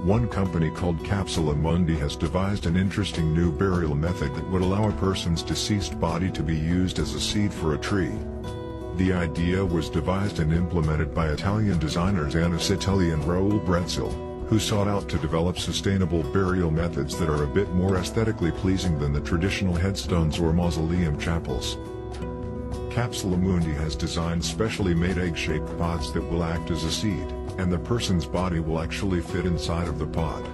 One company called Capsula Mundi has devised an interesting new burial method that would allow a person's deceased body to be used as a seed for a tree. The idea was devised and implemented by Italian designers Anna Citelli and Raoul Bretzel, who sought out to develop sustainable burial methods that are a bit more aesthetically pleasing than the traditional headstones or mausoleum chapels. Capsula Mundi has designed specially made egg-shaped pods that will act as a seed, and the person's body will actually fit inside of the pod.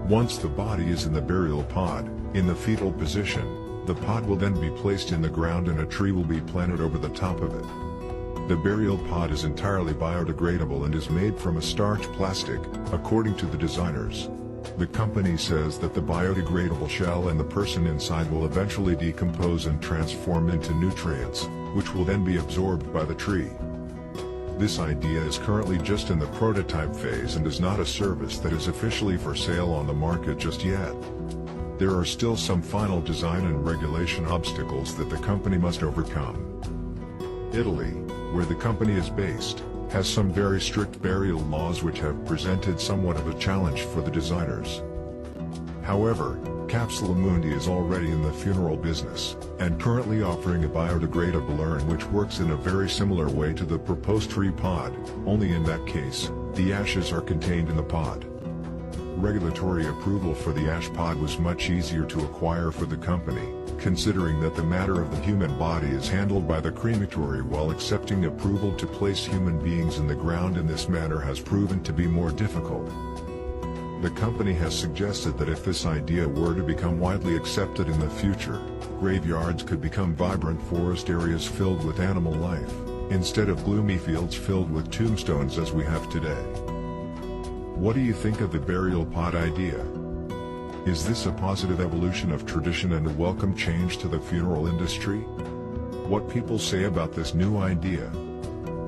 Once the body is in the burial pod, in the fetal position, the pod will then be placed in the ground and a tree will be planted over the top of it. The burial pod is entirely biodegradable and is made from a starch plastic, according to the designers. The company says that the biodegradable shell and the person inside will eventually decompose and transform into nutrients, which will then be absorbed by the tree. This idea is currently just in the prototype phase and is not a service that is officially for sale on the market just yet. There are still some final design and regulation obstacles that the company must overcome. Italy, where the company is based, has some very strict burial laws which have presented somewhat of a challenge for the designers. However, Capsula Mundi is already in the funeral business, and currently offering a biodegradable urn which works in a very similar way to the proposed tree pod, only in that case, the ashes are contained in the pod. Regulatory approval for the ash pod was much easier to acquire for the company, considering that the matter of the human body is handled by the crematory, while accepting approval to place human beings in the ground in this manner has proven to be more difficult. The company has suggested that if this idea were to become widely accepted in the future, graveyards could become vibrant forest areas filled with animal life, instead of gloomy fields filled with tombstones as we have today. What do you think of the burial pod idea? Is this a positive evolution of tradition and a welcome change to the funeral industry? What people say about this new idea?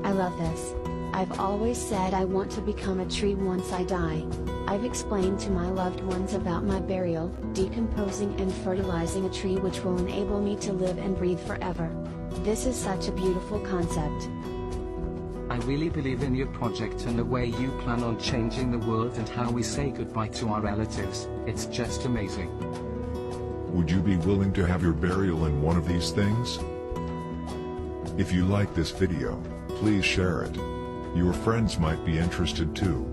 I love this. I've always said I want to become a tree once I die. I've explained to my loved ones about my burial, decomposing and fertilizing a tree which will enable me to live and breathe forever. This is such a beautiful concept. I really believe in your project and the way you plan on changing the world and how we say goodbye to our relatives. It's just amazing. Would you be willing to have your burial in one of these things? If you like this video, please share it. Your friends might be interested too.